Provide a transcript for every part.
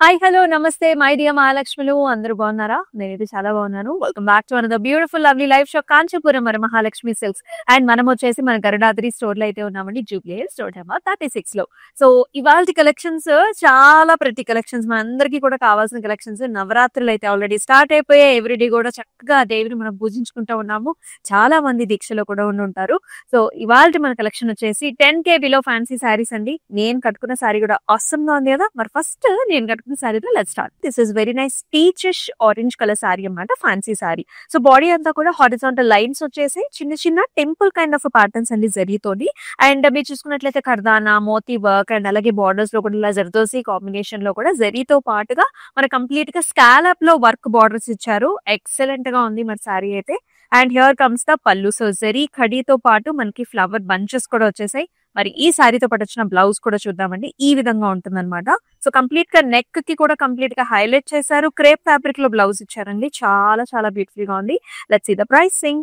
Hi hello నమస్తే my dear మహాలక్ష్ములు అందరూ బాగున్నారా? నేనైతే చాలా బాగున్నాను. Welcome back to another beautiful lovely life show Kanchipuram మరి మహాలక్ష్మి సిల్క్స్. అండ్ మనం వచ్చేసి మన గరుడాద్రి స్టోర్ లో అయితే ఉన్నామండి, జూబ్లీ హిల్స్ స్టోర్ నెంబర్ 36 లో. సో ఇవాల్టి కలెక్షన్స్ చాలా ప్రతి కలెక్షన్స్ మనందరికీ కూడా కావాల్సిన కలెక్షన్స్. నవరాత్రులు అయితే ఆల్రెడీ స్టార్ట్ అయిపోయాయి. ఎవ్రీడే కూడా చక్కగా దేవిని మనం పూజించుకుంటూ ఉన్నాము. చాలా మంది దీక్షలో కూడా ఉండి ఉంటారు. సో ఇవాల్టి మన కలెక్షన్ వచ్చేసి 10K బిలో ఫ్యాన్సీ శారీస్ అండి. నేను కట్టుకున్న శారీ కూడా awesome గా ఉంది కదా. మరి ఫస్ట్ నేను కట్టుకున్న శారీతో let's start. This is very nice peachish orange colour sari అన్నమాట, ఫ్యాన్సీ శారీ. సో బాడీ అంతా కూడా హారిజాంటల్ లైన్స్ వచ్చేసి చిన్న చిన్న టెంపుల్ కైండ్ ఆఫ్ ప్యాటర్న్స్ అండి జరీతోని. అండ్ మీరు చూసుకున్నట్లయితే కర్దానా, మోతీ వర్క్ అండ్ అలాగే బార్డర్స్ లో కూడా ఇలా జర్దోసి కాంబినేషన్ లో కూడా జరీతో పాటుగా మన కంప్లీట్ గా స్కాలప్ లో వర్క్ బార్డర్స్ ఇచ్చారు. ఎక్సలెంట్ గా ఉంది మరి శారీ అయితే. అండ్ హియర్ కమ్స్ ద పల్లు. సో జరీ ఖడీతో పాటు మనకి ఫ్లవర్ బంచెస్ కూడా వచ్చేసాయి. మరి ఈ శారీతో పాటు వచ్చిన బ్లౌజ్ కూడా చూద్దామండి. ఈ విధంగా ఉంటుంది అనమాట. సో కంప్లీట్ గా నెక్ కి కూడా కంప్లీట్ గా హైలైట్ చేశారు. క్రేప్ ఫ్యాబ్రిక్ లో బ్లౌజ్ ఇచ్చారండి. చాలా చాలా బ్యూటిఫుల్ గా ఉంది. Let's see the pricing.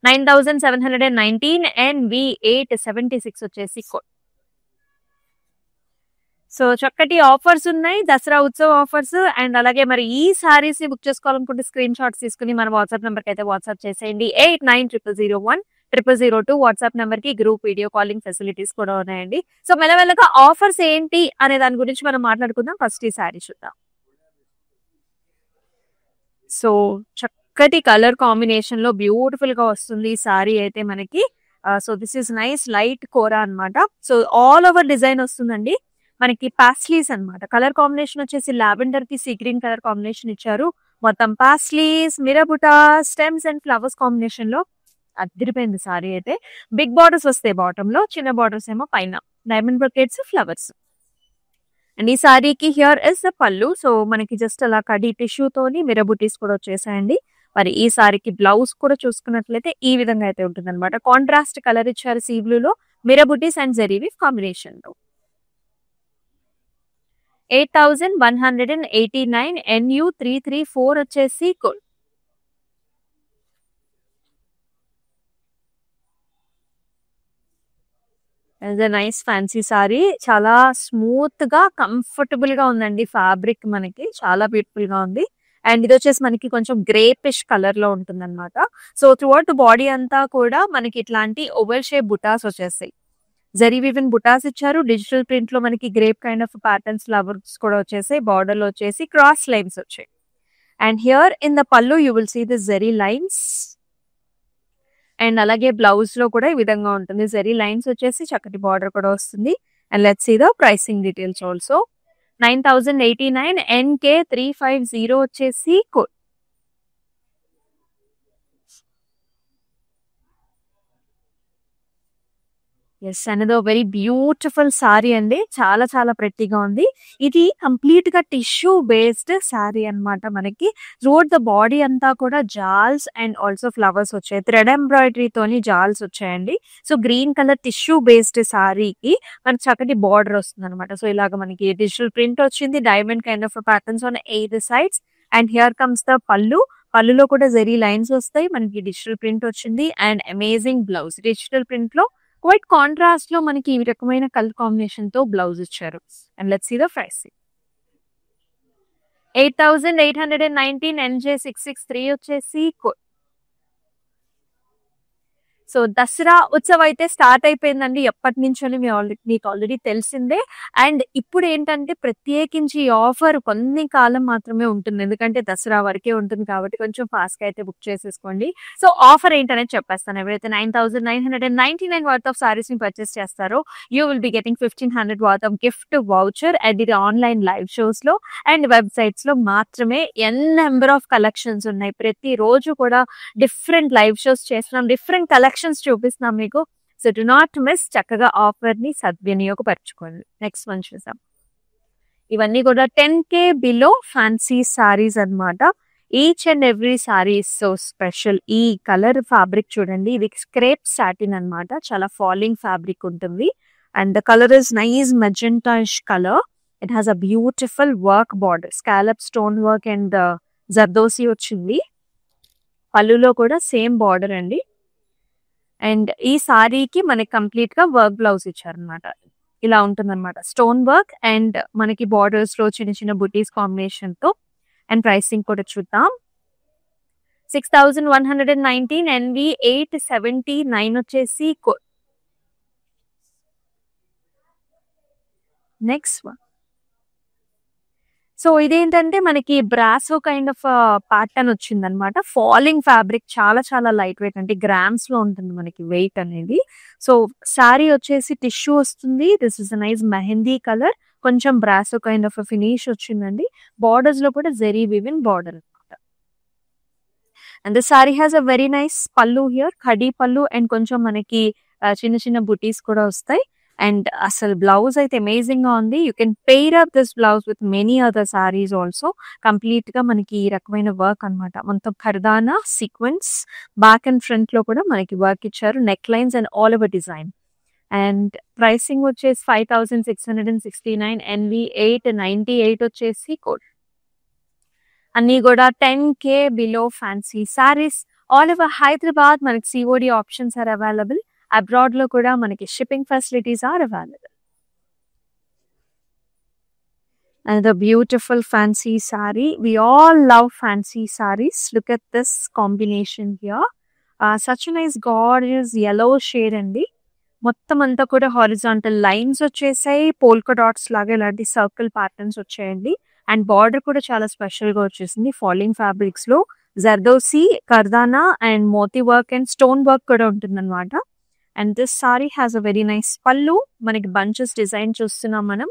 9719 and V876 వచ్చేసి కోడ్. సో చక్కటి ఆఫర్స్ ఉన్నాయి, దసరా ఉత్సవ ఆఫర్స్. అండ్ అలాగే మరి ఈ సారీస్ ని బుక్ చేసుకోవాలనుకుంటే స్క్రీన్ షాట్స్ తీసుకుని మన వాట్సాప్ నెంబర్ కి అయితే వాట్సాప్ చేసేయండి. 8900010002 వాట్సాప్ నెంబర్ కి గ్రూప్ వీడియో కాలింగ్ ఫెసిలిటీస్ కూడా ఉన్నాయండి. సో మెల్లమెల్లగా ఆఫర్స్ ఏంటి అనే దాని గురించి మనం మాట్లాడుకుందాం. ఫస్ట్ ఈ సారీ చూద్దాం. సో చక్కటి కలర్ కాంబినేషన్ లో బ్యూటిఫుల్ గా వస్తుంది ఈ సారీ అయితే మనకి. So this is nice light kora అన్నమాట. సో ఆల్ ఓవర్ డిజైన్ వస్తుందండి మనకి. పాస్లీస్ అన్నమాట. కలర్ కాంబినేషన్ వచ్చేసి లావెండర్ కి సీ గ్రీన్ కలర్ కాంబినేషన్ ఇచ్చారు. మొత్తం పాస్లీస్, మిరబుటా, స్టెమ్స్ అండ్ ఫ్లవర్స్ కాంబినేషన్ లో అదిరిపోయింది సారీ అయితే. బిగ్ బార్డర్స్ వస్తాయి బాటమ్ లో, చిన్న బార్డర్స్ ఏమో పైన డైమండ్ బ్రొకెట్స్, ఫ్లవర్స్. అండ్ ఈ సారీకి హియర్ ఇస్ ద పల్లు. సో మనకి జస్ట్ అలా కడి టిష్యూ తోని మిరబుటీస్ కూడా వచ్చేసాయండి. మరి ఈ సారీకి బ్లౌజ్ కూడా చూసుకున్నట్లయితే ఈ విధంగా అయితే ఉంటుంది అనమాట. కాంట్రాస్ట్ కలర్ ఇచ్చారు సీ బ్లూ లో, మిరబుటీస్ అండ్ జరీవి కాంబినేషన్ లో. 8189 NU334 వచ్చేసి కోడ్. Nice fancy sorry. చాలా స్మూత్ గా కంఫర్టబుల్ గా ఉందండి. ఫ్యాబ్రిక్ మనకి చాలా బ్యూటిఫుల్ గా ఉంది. అండ్ ఇది వచ్చేసి మనకి కొంచెం గ్రేపిష్ కలర్ లో ఉంటుంది అనమాట. సో త్రూఅవుట్ బాడీ అంతా కూడా మనకి ఇట్లాంటి ఓవెల్ షేప్ బుటాస్ వచ్చేస్తాయి. జరీ వివెన్ బుటాస్ ఇచ్చారు. డిజిటల్ ప్రింట్ లో మనకి grape kind of patterns flowers కూడా వచ్చేసాయి. బార్డర్ లో వచ్చేసి క్రాస్ లైన్స్ వచ్చాయి. And here in the pallu you will see the zari lines. And అలాగే బ్లౌజ్ లో కూడా ఈ విధంగా ఉంటుంది. జరీ లైన్స్ వచ్చేసి చక్కటి బార్డర్ కూడా వస్తుంది. And let's see the pricing details also. 9089 NK350 వచ్చేసి కోడ్. ఎస్, అనేది వెరీ బ్యూటిఫుల్ సారీ అండి. చాలా చాలా ప్రెట్టీగా ఉంది. ఇది కంప్లీట్ గా టిష్యూ బేస్డ్ సారీ అన్నమాట. మనకి త్రూఅవుట్ ద బాడీ అంతా కూడా జాల్స్ అండ్ ఆల్సో ఫ్లవర్స్ వచ్చాయి. థ్రెడ్ ఎంబ్రాయిడరీ తోని జాల్స్ వచ్చాయండి. So green colour tissue based సారీకి మనకి చక్కటి బార్డర్ వస్తుంది అనమాట. సో ఇలాగ మనకి డిజిటల్ ప్రింట్ వచ్చింది. Diamond kind of patterns on 8 sides. And here comes the pallu. పల్లులో కూడా జరీ లైన్స్ వస్తాయి. మనకి డిజిటల్ ప్రింట్ వచ్చింది. And amazing blouse. Digital print లో క్వైట్ కాంట్రాస్ట్ లో మనకి ఈ రకమైన కలర్ కాంబినేషన్ తో బ్లౌజ్ ఇచ్చారు. And let's see the pricing. 8819 NJ663 వచ్చేసి కోడ్. సో దసరా ఉత్సవం అయితే స్టార్ట్ అయిపోయిందండి. ఎప్పటి నుంచో మీకు ఆల్రెడీ తెలిసిందే. అండ్ ఇప్పుడు ఏంటంటే ప్రత్యేకించి ఈ ఆఫర్ కొన్ని కాలం మాత్రమే ఉంటుంది. ఎందుకంటే దసరా వరకే ఉంటుంది కాబట్టి కొంచెం ఫాస్ట్ గా అయితే బుక్ చేసేసుకోండి. సో ఆఫర్ ఏంటనేది చెప్పేస్తాను. ఎవరైతే 9999 వర్త్ ఆఫ్ సారీస్ ని పర్చేస్ చేస్తారో you will be getting 1500 worth of gift voucher. And ఇది ఆన్లైన్ లైవ్ షోస్ లో అండ్ వెబ్సైట్స్ లో మాత్రమే. నెంబర్ ఆఫ్ కలెక్షన్స్ ఉన్నాయి. ప్రతి రోజు కూడా డిఫరెంట్ లైవ్ షోస్ చేస్తున్నాం, డిఫరెంట్ కలెక్షన్స్ చూపిస్తున్నాం మీకు. So do not miss. చక్కగా ఆఫర్ ని సద్వినియోగపరచుకోండి. నెక్స్ట్ వన్ చూసాం. ఇవన్నీ కూడా 10K బిలో ఫ్యాన్సీ సారీస్ అన్నమాట. Each and every sari is so special. ఈ కలర్ ఫ్యాబ్రిక్ చూడండి. ఇది స్క్రేప్ సాటిన్ అన్నమాట. చాలా ఫాలింగ్ ఫ్యాబ్రిక్ ఉంటుంది. And the colour is nice magentaish colour. It has a beautiful work border, scallop stone work and zardozi వచ్చింది. పళ్ళులో కూడా సేమ్ బార్డర్ అండి. అండ్ ఈ సారీకి మనకి కంప్లీట్ గా వర్క్ బ్లౌజ్ ఇచ్చారనమాట. ఇలా ఉంటుందన్నమాట. స్టోన్ వర్క్ అండ్ మనకి బార్డర్స్ లో చిన్న చిన్న బుటీస్ కాంబినేషన్ తో. అండ్ ప్రైసింగ్ కూడా చూద్దాం. 6119 NV 879 వచ్చేసి నెక్స్ట్ వన్. సో ఇదేంటంటే మనకి బ్రాసో కైండ్ ఆఫ్ ప్యాటర్న్ వచ్చిందనమాట. ఫాలింగ్ ఫ్యాబ్రిక్, చాలా చాలా లైట్ వెయిట్, అంటే గ్రామ్స్ లో ఉంటుంది మనకి వెయిట్ అనేది. సో శారీ వచ్చేసి టిష్యూ వస్తుంది. This is a nice mehndi colour, కొంచెం బ్రాసో కైండ్ ఆఫ్ ఫినిష్ వచ్చిందండి. బార్డర్స్ లో కూడా జెరీ వివిన్ బార్డర్ అనమాట. And the sari has a very nice పల్లు హియర్, ఖడీ పల్లు, అండ్ కొంచెం మనకి చిన్న చిన్న బుటీస్ కూడా వస్తాయి. అండ్ అసలు బ్లౌజ్ అయితే అమేజింగ్ గా ఉంది. You can pair up this blouse with many other saris also. Complete గా మనకి ఈ రకమైన వర్క్ అనమాట. మొత్తం ఖర్దానా సీక్వెన్స్, బ్యాక్ అండ్ ఫ్రంట్ లో కూడా మనకి వర్క్ ఇచ్చారు. Neck lines and all over design. And pricing వచ్చేసి 5669, NV 898 వచ్చేసి కోడ్. అన్ని కూడా 10K below fancy saris. All over Hyderabad మనకి COD options are available. Abroad లో కూడా మనకి shipping facilities are available. And the beautiful fancy saree. We all love fancy sarees. Look at this combination here. Such a nice gorgeous yellow shade అండి. మొత్తం అంతా కూడా horizontal lines వచ్చేసాయి. Polka dots లాగా ఇలాంటి సర్కిల్ ప్యాటర్న్స్ వచ్చాయండి. And border కూడా చాలా స్పెషల్ గా వచ్చేసింది. ఫాలింగ్ ఫ్యాబ్రిక్స్ లో zardozi, kardana and moti work and stone work కూడా ఉంటుందన్నమాట. And this sari has a very nice pallu. మనకి బంచెస్ డిజైన్ చూస్తున్నాం మనం.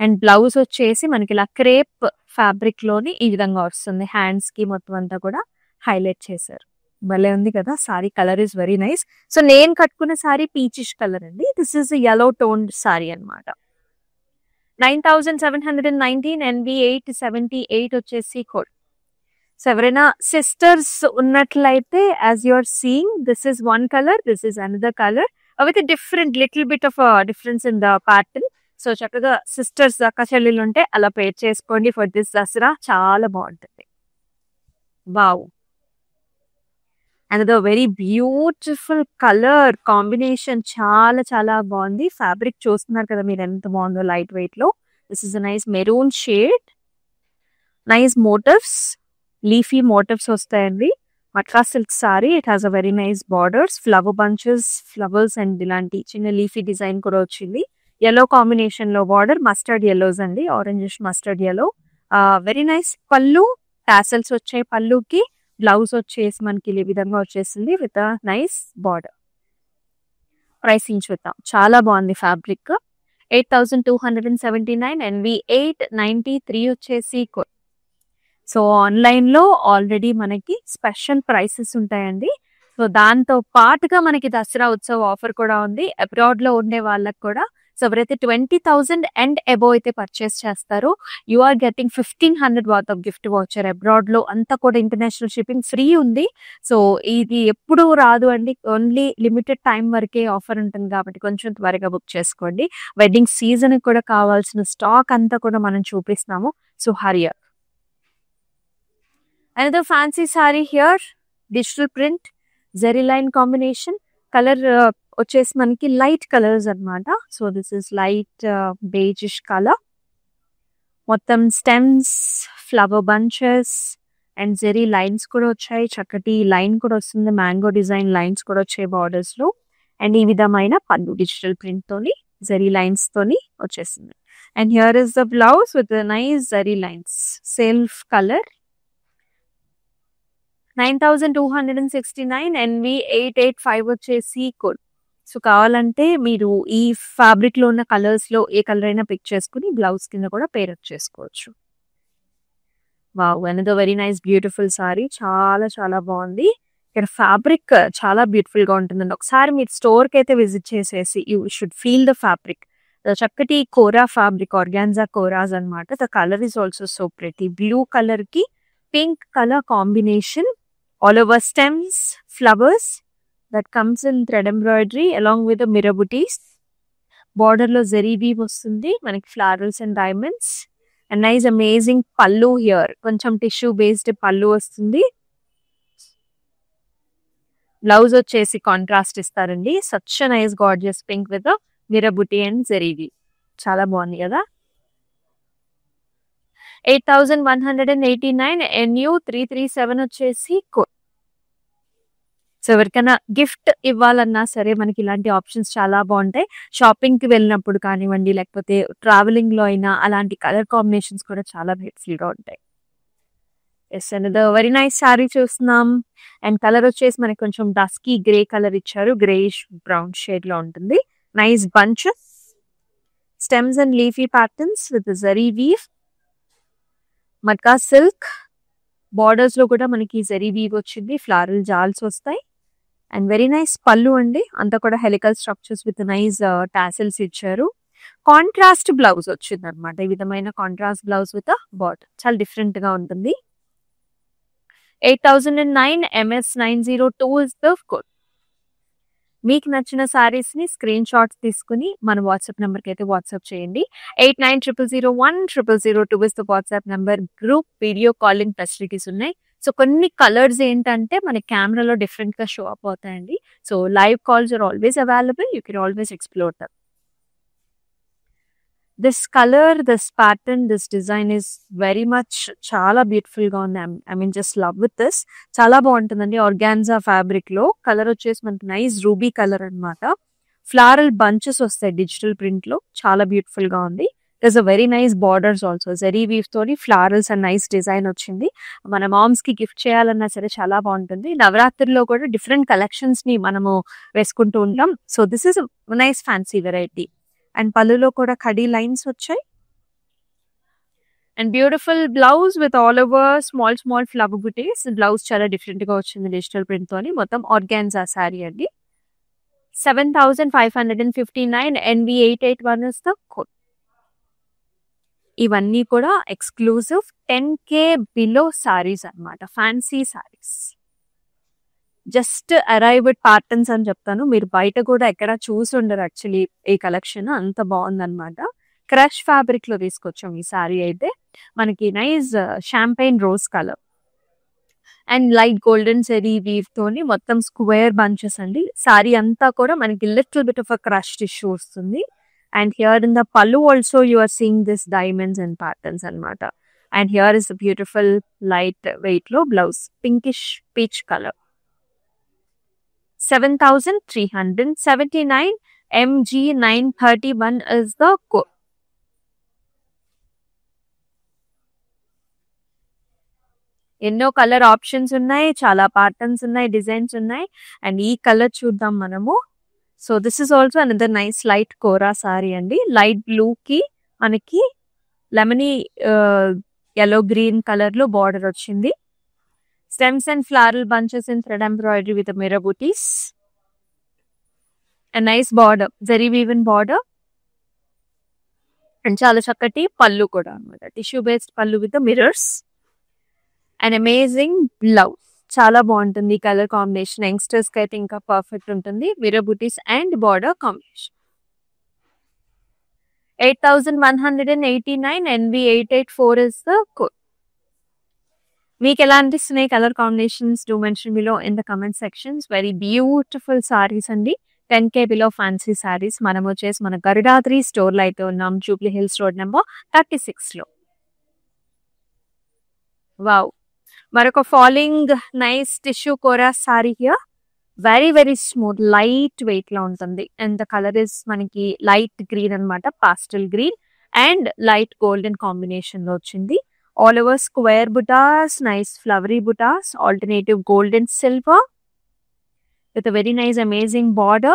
అండ్ బ్లౌజ్ వచ్చేసి మనకి ఇలా క్రేప్ ఫ్యాబ్రిక్ లోని ఈ విధంగా వస్తుంది. హ్యాండ్స్ కి మొత్తం అంతా కూడా హైలైట్ చేశారు. భలే ఉంది కదా sari. Colour is very nice. So నేను కట్టుకున్న సారీ పీచిష్ కలర్ అండి. This is yellow toned sari అనమాట. 9719, NV 878 వచ్చేసి కోడ్. సో ఎవరైనా సిస్టర్స్ ఉన్నట్లయితే, as you are seeing, this is one colour, this is another colour with different little bit of difference in the pattern. So చక్కగా sisters అక్క చెల్లెలు ఉంటే అలా పేర్ చేసుకోండి ఫర్ దిస్ దసరా. చాలా బాగుంటుంది. Wow. And very beautiful colour combination, చాలా చాలా బాగుంది. ఫ్యాబ్రిక్ చూస్తున్నారు కదా మీరు ఎంత బాగుందో, లైట్ వెయిట్ లో. This is a nice maroon shade. Nice motifs, leafy motifs వస్తాయండి. Matka silk sari. It has a very nice borders, flower bunches, flowers and ఇలాంటి చిన్న లీఫీ డిజైన్ కూడా వచ్చింది. yellow కాంబినేషన్ లో బార్డర్, మస్టర్డ్ yellows అండి, orangish mustard yellow. Very nice pallu, tassels వచ్చాయి పళ్ళుకి. Blouse వచ్చేసి మనకి ఈ విధంగా వచ్చేసింది విత్ నైస్ బార్డర్. ప్రైసింగ్ చూద్దాం. చాలా బాగుంది ఫ్యాబ్రిక్. 8279, NV 893 వచ్చేసి. సో ఆన్లైన్ లో ఆల్రెడీ మనకి స్పెషల్ ప్రైసెస్ ఉంటాయండి. సో దాంతో పాటుగా మనకి దసరా ఉత్సవ్ ఆఫర్ కూడా ఉంది అబ్రాడ్ లో ఉండే వాళ్ళకి కూడా. సో ఎవరైతే 20,000 అండ్ అబోవ్ అయితే పర్చేస్ చేస్తారో, you are getting 1500 worth of gift voucher. Abroad లో అంతా కూడా ఇంటర్నేషనల్ షిప్పింగ్ ఫ్రీ ఉంది. సో ఇది ఎప్పుడు రాదు అండి, ఓన్లీ లిమిటెడ్ టైం వరకే ఆఫర్ ఉంటుంది కాబట్టి కొంచెం త్వరగా బుక్ చేసుకోండి. వెడ్డింగ్ సీజన్ కూడా కావాల్సిన స్టాక్ అంతా కూడా మనం చూపిస్తున్నాము. So హరియా. Another fancy saree here, digital print, zeri line combination. Color వచ్చేసి మనకి లైట్ కలర్స్ అన్నమాట. So this is light beigish colour. మొత్తం stems, flower bunches and zari lines కూడా వచ్చాయి. చక్కటి లైన్ కూడా వస్తుంది, మ్యాంగో డిజైన్ లైన్స్ కూడా వచ్చాయి బార్డర్స్ లో. అండ్ ఈ విధమైన పళ్ళు డిజిటల్ ప్రింట్ తోని, జెరీ లైన్స్ తోని వచ్చేసింది. And here is the blouse with nice zari lines, self colour. 9269, NV 885 వచ్చేసి కోడ్. సో కావాలంటే మీరు ఈ ఫ్యాబ్రిక్ లో ఉన్న కలర్స్ లో ఏ కలర్ అయినా పిక్ చేసుకుని బ్లౌజ్ కింద కూడా పేర్ అప్ చేసుకోవచ్చు. Wow, another very nice beautiful sorry. చాలా చాలా బాగుంది. ఇక్కడ ఫ్యాబ్రిక్ చాలా బ్యూటిఫుల్ గా ఉంటుందండి. ఒకసారి మీరు స్టోర్ కి అయితే విజిట్ చేసేసి you should feel the fabric. చక్కటి కోరా ఫ్యాబ్రిక్, ఆర్గాన్జా కోరాస్ అనమాట. The colour is also so pretty. Blue colour కి pink colour combination. All over stems, flowers that comes in thread embroidery along with the mirror booties. Border lo zari weave vastundi manaki, florals and diamonds. And nice amazing pallu here. Koncham tissue based pallu vastundi. Blouse vachesi contrast istarandi. Such a nice gorgeous pink with a మిరబుటి and జరీవి చాలా బాగుంది కదా. 8189 NU 337 వచ్చేసి code. So ఎవరికైనా gift ఇవ్వాలన్నా సరే మనకి ఇలాంటి ఆప్షన్స్ చాలా బాగుంటాయి. షాపింగ్ కి వెళ్ళినప్పుడు కానివ్వండి, లేకపోతే ట్రావెలింగ్ లో అయినా అలాంటి కలర్ కాంబినేషన్స్ కూడా చాలా బ్యూటిఫుల్ గా ఉంటాయి. Yes another very nice sari చూస్తున్నాం. అండ్ కలర్ వచ్చేసి మనకి కొంచెం డస్కీ గ్రే కలర్ ఇచ్చారు. గ్రేయిష్ బ్రౌన్ షేడ్ లో ఉంటుంది. Nice bunches, stems and leafy patterns with zari weave, matka silk borders లో కూడా మనకి జరీ వీవ్ వచ్చింది. ఫ్లారల్ జాల్స్ వస్తాయి. అండ్ వెరీ నైస్ పళ్ళు అండి, అంతా కూడా helical structures with nice tassels ఇచ్చారు. కాంట్రాస్ట్ బ్లౌజ్ వచ్చింది అనమాట. ఈ విధమైన కాంట్రాస్ట్ బ్లౌజ్ విత్ బార్డర్ చాలా డిఫరెంట్ గా ఉంటుంది. 8009 MS902 ఇస్ ద కోడ్. మీకు నచ్చిన సారీస్ ని స్క్రీన్ షాట్స్ తీసుకుని మన వాట్సాప్ నెంబర్ కి అయితే వాట్సాప్ చేయండి. 8900010002 is the WhatsApp number. Group video calling facilities ఉన్నాయి. సో కొన్ని కలర్స్ ఏంటంటే మన కెమెరాలో డిఫరెంట్ గా షో అప్ అవుతాయండి. So live calls are always available. You can always explore them. This colour, this pattern, this design is very much చాలా beautiful గా ఉంది. I mean just love with this. చాలా బాగుంటుందండి. ఆర్గాన్జా ఫ్యాబ్రిక్ లో colour వచ్చేసి మనకి nice ruby colour అన్నమాట. Floral bunches వస్తాయి డిజిటల్ ప్రింట్ లో. చాలా బ్యూటిఫుల్ గా ఉంది. There's a very nice borders also. Zari weave తోని ఫ్లారల్స్ అండ్ నైస్ డిజైన్ వచ్చింది. మన మామ్స్ కి గిఫ్ట్ చేయాలన్నా సరే చాలా బాగుంటుంది. నవరాత్రిలో కూడా డిఫరెంట్ కలెక్షన్స్ ని మనము వేసుకుంటూ ఉంటాం. So this is nice fancy variety. And పళ్ళులో కూడా కడీ లైన్స్ వచ్చాయి. And beautiful blouse with all over small small flower buttis. Blouse చాలా డిఫరెంట్ గా వచ్చింది డిజిటల్ ప్రింట్ తోని. మొత్తం ఆర్గాన్జా శారీ అండి. 7559 NV881 ఇస్ ద కోడ్. ఇవన్నీ కూడా ఎక్స్క్లూజివ్ 10K బిలో సారీస్ అన్నమాట. Fancy saris. Just arrived patterns అని చెప్తాను. మీరు బయట కూడా ఎక్కడ చూసి ఉండరు యాక్చువల్లీ ఈ కలెక్షన్. అంత బాగుందన్నమాట. క్రష్ ఫ్యాబ్రిక్ లో తీసుకొచ్చాం ఈ సారీ అయితే. మనకి nice champagne rose colour and light golden zari weave తోని మొత్తం స్క్వేర్ బంచెస్ అండి. సారీ అంతా కూడా మనకి little bit of a crush tissue వస్తుంది. And here in the pallu also you are seeing this diamonds and patterns అన్నమాట. And here is beautiful light weight లో blouse pinkish peach colour. 7379 MG931 is the code. ఎన్నో colour options ఉన్నాయి, చాలా patterns ఉన్నాయి, designs ఉన్నాయి. And ఈ colour చూద్దాం మనము. So this is also another nice light kora sari అండి. లైట్ బ్లూ కి మనకి లెమనీ yellow గ్రీన్ కలర్ లో బార్డర్ వచ్చింది. Stems and floral bunches in thread embroidery with a mirror booties. A nice border, zari weaving border. And చాలా చక్కటి పళ్ళు కూడా అన్నమాట. టిష్యూ బేస్డ్ పళ్ళు with mirrors. And amazing blouse. చాలా బాగుంటుంది కలర్ కాంబినేషన్. యంగ్స్టర్స్ కి అయితే ఇంకా పర్ఫెక్ట్ ఉంటుంది. Mirror butis and border combination. 8189 NV884 is the code. మీకు ఎలా అనిపిస్తున్నాయి colour combinations? Do mention below in the comment sections. Very beautiful saris అండి. 10K below fancy saris. మనం వచ్చేసి మన గరుడాద్రి స్టోర్ లో అయితే ఉన్నాం. జూబ్లీ హిల్స్ రోడ్ నెంబర్ 36 లో. వావ్, మరొక falling nice tissue kora sari here. Very very smooth light weight లో ఉంటుంది. అండ్ ద కలర్ ఇస్ మనకి లైట్ గ్రీన్ అన్నమాట. Pastel green and light golden combination లో వచ్చింది. All over square buttas, nice flowery buttas, alternative gold and silver with a very nice amazing border,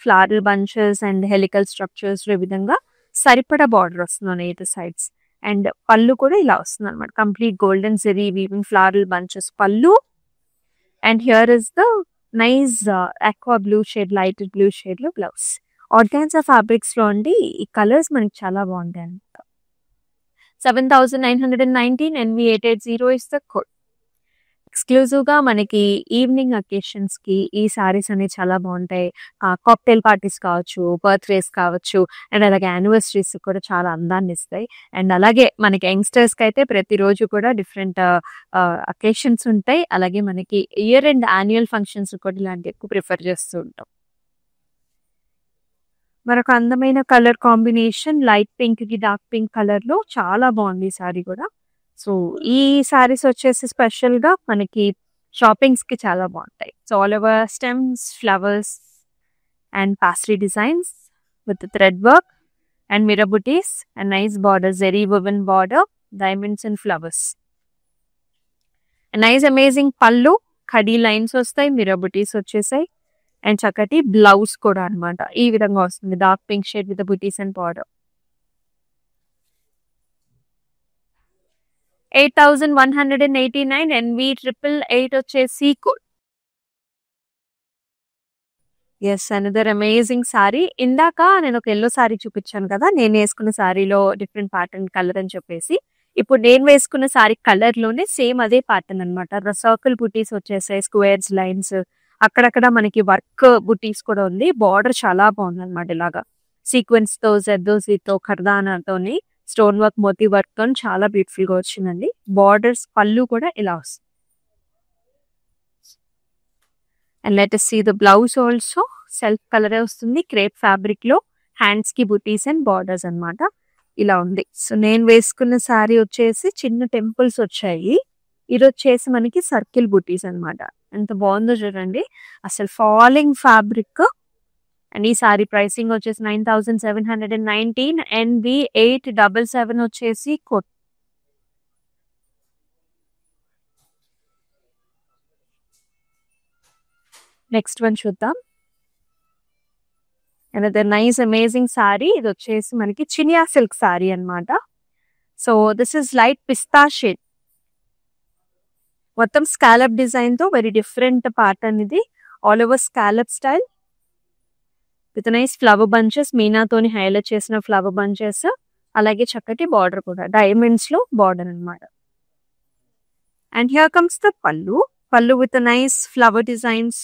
floral bunches and helical structures. ఈ విధంగా సరిపడా border వస్తుంది eight sides. And పళ్ళు కూడా ఇలా వస్తుంది అనమాట. Complete golden zari weaving floral bunches pallu. And here is the nice aqua blue shade, light blue shade లో బ్లౌజ్. ఆర్గాన్జా ఫ్యాబ్రిక్స్ లో అండి ఈ కలర్స్ మనకి చాలా బాగుంటాయి అనమాట. 7919 NV880 is the code. Exclusive గా మనకి ఈవినింగ్ అకేషన్స్ కి ఈ సారీస్ అనేవి చాలా బాగుంటాయి. కాక్టైల్ పార్టీస్ కావచ్చు, బర్త్డేస్ కావచ్చు, అండ్ అలాగే యానివర్సరీస్ కూడా చాలా అందాన్ని ఇస్తాయి. అండ్ అలాగే మనకి యంగ్స్టర్స్ కి అయితే ప్రతిరోజు కూడా డిఫరెంట్ అకేషన్స్ ఉంటాయి. అలాగే మనకి ఇయర్ అండ్ యాన్యువల్ ఫంక్షన్స్ కూడా ఇలాంటి ఎక్కువ ప్రిఫర్ చేస్తూ ఉంటాం. మరొక అందమైన కలర్ కాంబినేషన్ లైట్ పింక్ కి డార్క్ పింక్ కలర్ లో చాలా బాగుంది ఈ సారీ కూడా. సో ఈ సారీస్ వచ్చేసి స్పెషల్ గా మనకి షాపింగ్స్ కి చాలా బాగుంటాయి. So all over stems, flowers and pastry designs with thread work and mirror butis and nice border, zari woven border, diamonds and flowers. Nice amazing pallu, కడీ లైన్స్ వస్తాయి, మిర్రర్ బుటీస్ వచ్చేసాయి అండ్ చక్కటి బ్లౌజ్ కూడా అన్నమాట. ఈ విధంగా వస్తుంది dark pink shade with butis and border. 8189 NV888 వచ్చేసి code. Yes, another amazing sari. ఇందాక నేను ఒక ఎల్లో సారీ చూపించాను కదా, నేను వేసుకున్న సారీలో డిఫరెంట్ ప్యాటర్న్ కలర్ అని చెప్పేసి. ఇప్పుడు నేను వేసుకున్న సారీ కలర్ లోనే సేమ్ అదే ప్యాటర్న్ అనమాట. సర్కిల్ బుటీస్ వచ్చేసాయి, స్క్వేర్స్ లైన్స్, అక్కడక్కడ మనకి వర్క్ బుటీస్ కూడా ఉంది. బార్డర్ చాలా బాగుంది అనమాట. ఇలాగా సీక్వెన్స్ తో, జర్దోజీతో, ఖర్దానాతోని, స్టోన్ వర్క్, మోతీ వర్క్ తో చాలా బ్యూటిఫుల్ గా వచ్చిందండి. బార్డర్స్, పళ్ళు కూడా ఇలా వస్తుంది. And let us see the blouse also self కలరే వస్తుంది, క్రేప్ ఫ్యాబ్రిక్ లో, హ్యాండ్స్ కి బుటీస్ అండ్ బార్డర్స్ అన్నమాట. ఇలా ఉంది. సో నేను వేసుకున్న సారీ వచ్చేసి చిన్న టెంపుల్స్ వచ్చాయి, ఇది వచ్చేసి మనకి సర్కిల్ బుటీస్ అన్నమాట. ఎంత బాగుందో చూడండి, అసలు ఫాలింగ్ ఫ్యాబ్రిక్. అండ్ ఈ సారీ ప్రైసింగ్ వచ్చేసి 9719, NV877 వచ్చేసి కోట్. నెక్స్ట్ వన్ చూద్దాం. Another nice amazing sari. ఇది వచ్చేసి మనకి చినియా సిల్క్ సారీ అన్నమాట. So this is light pista shade, మొత్తం స్కాలప్ డిజైన్ తో వెరీ డిఫరెంట్ ప్యాటర్న్ ఇది. All over scallop style with nice flower bunches, మీనాతోని హైలైట్ చేసిన ఫ్లవర్ బంచెస్, అలాగే చక్కటి బార్డర్ కూడా డైమండ్స్ లో బార్డర్ అన్నమాట. అండ్ హియర్ కమ్స్ ద పళ్ళు. పళ్ళు with nice flower designs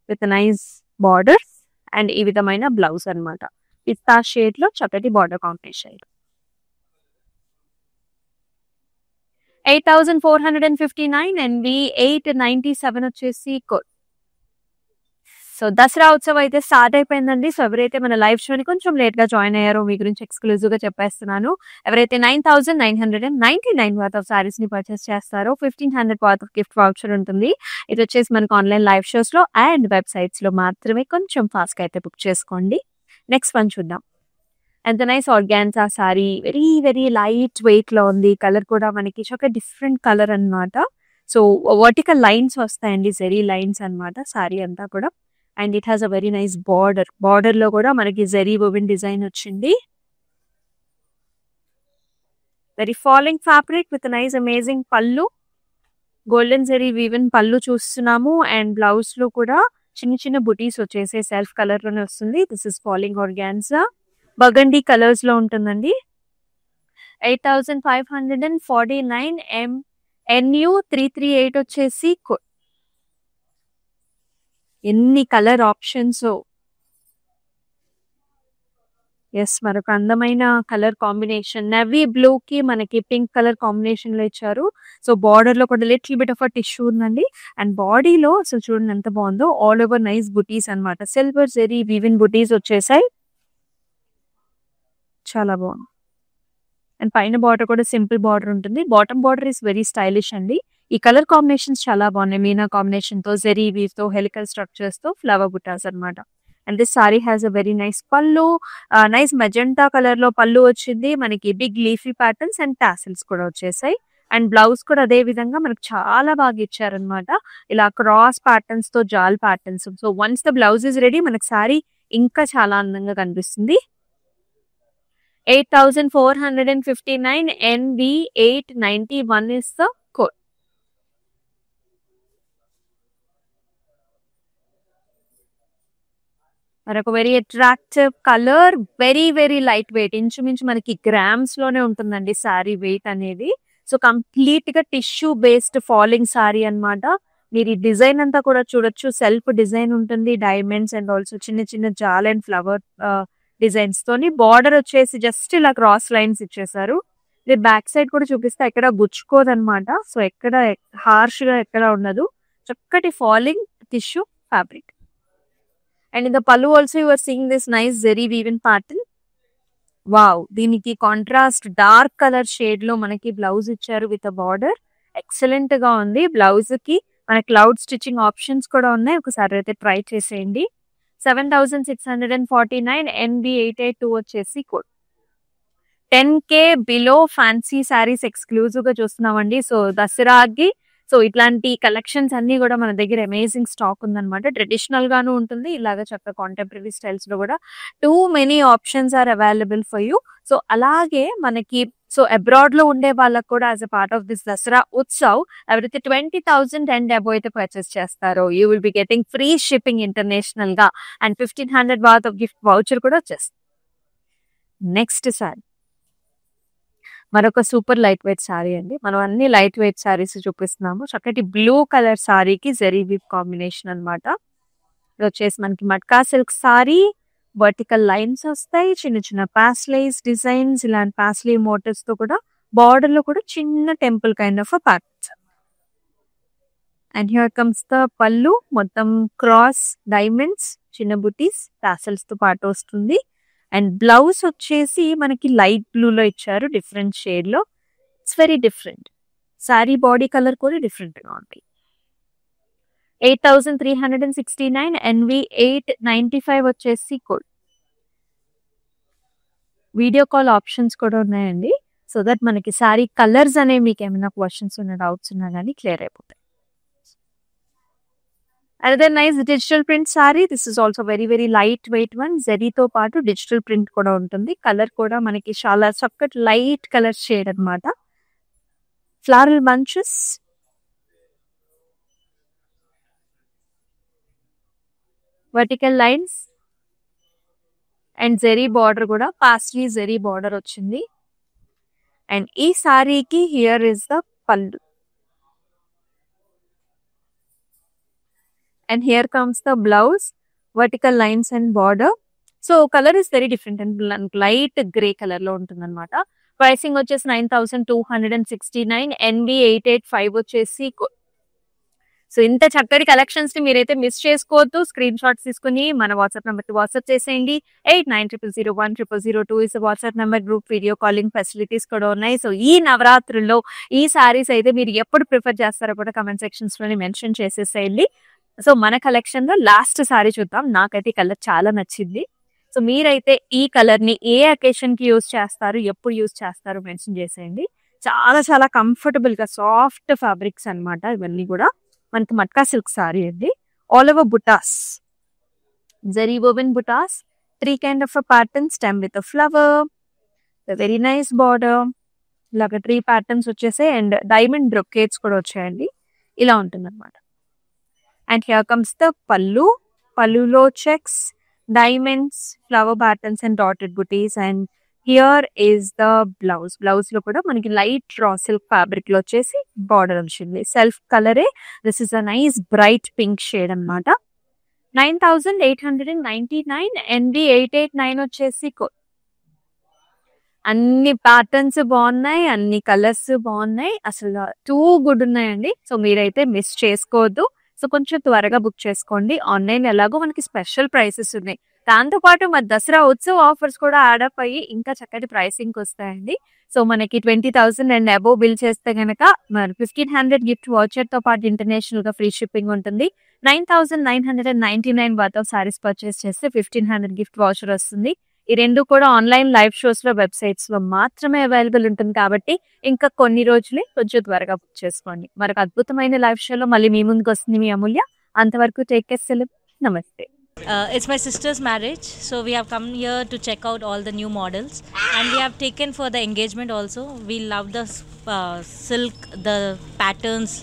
with nice borders and ఈ విధమైన బ్లౌజ్ అన్నమాట. పిస్తా షేడ్ లో చక్కటి బార్డర్ కాంబినేషన్. 8459 NV897 వచ్చేసి కోడ్. సో దసరా ఉత్సవం అయితే స్టార్ట్ అయిపోయిందండి. సో ఎవరైతే మన లైవ్ షోని కొంచెం లేట్ గా జాయిన్ అయ్యారో మీ గురించి ఎక్స్క్లూజివ్ గా చెప్పేస్తున్నాను. ఎవరైతే 9999 వర్త్ ఆఫ్ సారీస్ ని పర్చేస్ చేస్తారో 1500 వర్త్ ఆఫ్ గిఫ్ట్ వౌచర్ ఉంటుంది. ఇది వచ్చేసి మనకు ఆన్లైన్ లైవ్ షోస్ లో అండ్ వెబ్సైట్స్ లో మాత్రమే. కొంచెం ఫాస్ట్ గా అయితే బుక్ చేసుకోండి. నెక్స్ట్ వన్ చూద్దాం. ఎంత nice organza sorry, very very light weight లో ఉంది. కలర్ కూడా మనకి ఒక డిఫరెంట్ కలర్ అన్నమాట. సో వర్టికల్ లైన్స్ వస్తాయండి, జెరీ లైన్స్ అన్నమాట సారీ అంతా కూడా. And it has a very nice border. Border లో కూడా మనకి జెరీ woven డిజైన్ వచ్చింది. Very falling fabric with nice amazing పళ్ళు, గోల్డెన్ జెరీ వీవెన్ పళ్ళు చూస్తున్నాము. అండ్ బ్లౌజ్ లో కూడా చిన్న చిన్న బుటీస్ వచ్చేసి సెల్ఫ్ కలర్ లోనే వస్తుంది. This is falling organza, burgundy colours లో ఉంటుందండి. 8549 NU338 వచ్చేసి కోడ్. ఎన్ని కలర్ ఆప్షన్స్. ఎస్, మరొక అందమైన కలర్ కాంబినేషన్ నెవీ బ్లూ కి మనకి పింక్ కలర్ కాంబినేషన్ లో ఇచ్చారు. సో బార్డర్ లో కూడా little bit of a tissue ఉందండి. అండ్ బాడీలో అసలు చూడండి ఎంత బాగుందో, ఆల్ ఓవర్ నైస్ బుటీస్ అన్నమాట. సిల్వర్ జెరీ వీవిన్ బుటీస్ వచ్చేసాయి, చాలా బాగుంది. అండ్ పైన బార్డర్ కూడా సింపుల్ బార్డర్ ఉంటుంది. Bottom border is very stylish అండి. ఈ కలర్ కాంబినేషన్స్ చాలా బాగున్నాయి. మీనా కాంబినేషన్ తో, జెరీ వీవ్ తో, హెలికల్ స్ట్రక్చర్స్ తో, ఫ్లవర్ బుటాస్ అన్నమాట. And this sari has a very nice pallu, nice magenta colour లో పళ్ళు వచ్చింది. మనకి big leafy patterns and tassels కూడా వచ్చేసాయి. అండ్ బ్లౌజ్ కూడా అదే విధంగా మనకు చాలా బాగా ఇచ్చారనమాట. ఇలా క్రాస్ ప్యాటర్న్స్ తో jaal patterns. So once the blouse is ready మనకి సారీ ఇంకా చాలా అందంగా కనిపిస్తుంది. 8459 NV891 is the code. మరొక very attractive colour, very very light weight, ఇంచుమించు మనకి గ్రామ్స్ లోనే ఉంటుందండి సారీ వెయిట్ అనేది. సో కంప్లీట్ గా టిష్యూ బేస్డ్ ఫాలింగ్ సారీ అన్నమాట. మీరు ఈ డిజైన్ అంతా కూడా చూడొచ్చు, సెల్ఫ్ డిజైన్ ఉంటుంది, డైమండ్స్ అండ్ ఆల్సో చిన్న చిన్న జాల్ అండ్ ఫ్లవర్ డిజైన్స్ తోని. బార్డర్ వచ్చేసి జస్ట్ ఇలా క్రాస్ లైన్స్ ఇచ్చేసారు. ఇది బ్యాక్ సైడ్ కూడా చూపిస్తే ఎక్కడ గుచ్చుకోదన్నమాట. సో ఎక్కడ హార్ష్ గా ఎక్కడ ఉండదు, చక్కటి falling tissue fabric. And in the pallu also you are seeing this nice zari woven pattern. Wow! దీనికి కాంట్రాస్ట్ డార్క్ కలర్ షేడ్ లో మనకి బ్లౌజ్ ఇచ్చారు విత్ బార్డర్. ఎక్సలెంట్ గా ఉంది. బ్లౌజ్ కి మన క్లౌడ్ స్టిచ్చింగ్ ఆప్షన్స్ కూడా ఉన్నాయి. ఒకసారి అయితే ట్రై చేసేయండి. 7649 NB882 వచ్చేసి code. 10K below fancy saris exclusive గా చూస్తున్నామండి. సో దసరాకి సో ఇట్లాంటి కలెక్షన్స్ అన్ని కూడా మన దగ్గర అమేజింగ్ స్టాక్ ఉందన్నమాట. ట్రెడిషనల్ గాను ఉంటుంది, ఇలాగ చక్కగా కాంటెంపరీ స్టైల్స్ లో కూడా too many options are available for you. So అలాగే మనకి సో అబ్రాడ్ లో ఉండే వాళ్ళకి కూడా as a part of this Dasara Utsav ఎవరైతే 20,000 అండ్ అబో అయితే పర్చేస్ చేస్తారో you will be getting free shipping international గా and 1500 worth of gift voucher కూడా వచ్చేస్తుంది. నెక్స్ట్ సారీ మరొక సూపర్ లైట్ వెయిట్ సారీ అండి. మనం అన్ని లైట్ వెయిట్ సారీస్ చూపిస్తున్నాము. చక్కటి బ్లూ కలర్ సారీకి జరీ వీవ్ కాంబినేషన్ అనమాట. ఇది వచ్చేసి మనకి matka silk sorry, vertical lines వస్తాయి, చిన్న చిన్న పాస్లేస్ డిజైన్స్, ఇలాంటి పాస్లీ మోటివ్స్ తో కూడా బార్డర్ లో కూడా చిన్న temple kind of patterns. And here comes the పళ్ళు, మొత్తం క్రాస్ డైమండ్స్, చిన్న బుటీస్, టాసల్స్ తో పాటు వస్తుంది. అండ్ బ్లౌజ్ వచ్చేసి మనకి లైట్ బ్లూ లో ఇచ్చారు, డిఫరెంట్ షేడ్ లో. It's very different. Sorry body colour కూడా డిఫరెంట్ గా ఉంది. 8369 NV895 వచ్చేసి కోడ్. వీడియో కాల్ ఆప్షన్స్ కూడా ఉన్నాయండి. సో దట్ మనకి సారీ కలర్స్ అనేవి మీకు ఏమైనా క్వశ్చన్స్ ఉన్న డౌట్స్ ఉన్నా కానీ క్లియర్ అయిపోతాయి. Another nice digital print saree. This is also very lightweight one. Zari తో పాటు డిజిటల్ ప్రింట్ కూడా ఉంటుంది. కలర్ కూడా మనకి చాలా చక్కటి లైట్ కలర్ షేడ్ అన్నమాట. Floral bunches, vertical lines and zari border కూడా పాస్లీ జరీ బార్డర్ వచ్చింది. అండ్ ఈ సారీకి హియర్ ఇస్ ద పల్లు. And here comes the blouse, vertical lines and border. So color is very different and light gray color లో ఉంటుంది అనమాట. Pricing వచ్చేసి 9269 NV885 వచ్చేసి. సో ఇంత చక్కటి కలెక్షన్స్ ని మీరైతే మిస్ చేసుకోవద్దు. స్క్రీన్ షాట్స్ తీసుకుని మన వాట్సాప్ నెంబర్ కి వాట్సాప్ చేసేయండి. 8900010002 is WhatsApp number. Group video calling facilities కూడా ఉన్నాయి. సో ఈ నవరాత్రుల్లో ఈ సారీస్ అయితే మీరు ఎప్పుడు ప్రిఫర్ చేస్తారో కూడా కమెంట్ సెక్షన్స్ లోని మెన్షన్ చేసేసేయండి. సో మన కలెక్షన్ లో లాస్ట్ సారీ చూద్దాం. నాకైతే ఈ కలర్ చాలా నచ్చింది. సో మీరైతే ఈ కలర్ ని ఏ అకేషన్ కి యూజ్ చేస్తారు, ఎప్పుడు యూజ్ చేస్తారు మెన్షన్ చేసేయండి. చాలా చాలా కంఫర్టబుల్ గా సాఫ్ట్ ఫ్యాబ్రిక్స్ అన్నమాట. ఇవన్నీ కూడా మనకి మట్కా సిల్క్ సారీ అండి. All over butas, zari woven butas, 3 kind of a pattern, stem with a flower, the very nice border, ఇలాగ 3 ప్యాటర్న్స్ వచ్చేసాయి. అండ్ డైమండ్ బ్రొకేట్స్ కూడా వచ్చాయండి. ఇలా ఉంటుంది అనమాట. And here comes the pallu. Pallulo checks, diamonds, flower patterns and dotted booties. And here is the blouse. Blouse lo kuda manaki light raw silk fabric lo chesi border ochindi. Self color. This is a nice bright pink shade annamata. 9899 NV889 వచ్చేసి code. అన్ని patterns బాగున్నాయి, అన్ని colours బాగున్నాయి, అసలు too good ఉన్నాయండి. So మీరైతే miss చేసుకోవద్దు. So కొంచెం త్వరగా బుక్ చేసుకోండి. ఆన్లైన్ ఎలాగో మనకి స్పెషల్ ప్రైసెస్ ఉన్నాయి. దాంతో పాటు మన దసరా ఉత్సవ్ ఆఫర్స్ కూడా యాడప్ అయ్యి ఇంకా చక్కటి ప్రైసింగ్ వస్తాయండి. సో మనకి 20,000 అండ్ అబోవ్ బిల్ చేస్తే కనుక మన 1500 గిఫ్ట్ వౌచర్ తో పాటు ఇంటర్నేషనల్ గా ఫ్రీ షిప్పింగ్ ఉంటుంది. 9999 వర్త్ ఆఫ్ సారీస్ పర్చేస్ చేస్తే 1500 గిఫ్ట్ వౌచర్ వస్తుంది. ఈ రెండు కూడా ఆన్లైన్ లైవ్ షోస్ లో వెబ్సైట్స్ లో మాత్రమే అవైలబుల్ ఉంటుంది కాబట్టి ఇంకా కొన్ని రోజులే, కొంచెం త్వరగా బుక్ చేసుకోండి. మరొక అద్భుతమైన లైవ్ షోలో మళ్ళీ మీ ముందుకు వస్తుంది మీ అమూల్య. అంతవరకు టేక్ కేర్, సెలవు, నమస్తే. It's my sister's marriage, so we have come here to check out all the new models, and we have taken for the engagement also. We love the silk, the patterns,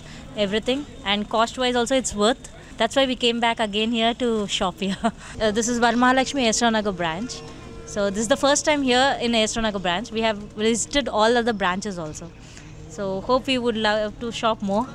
everything, and cost wise also it's worth. That's why we came back again here to shop here. This is Varmahalakshmi Esranagar branch. So this is the first time here in Esranagar branch. We have visited all other branches also. So hope we would love to shop more.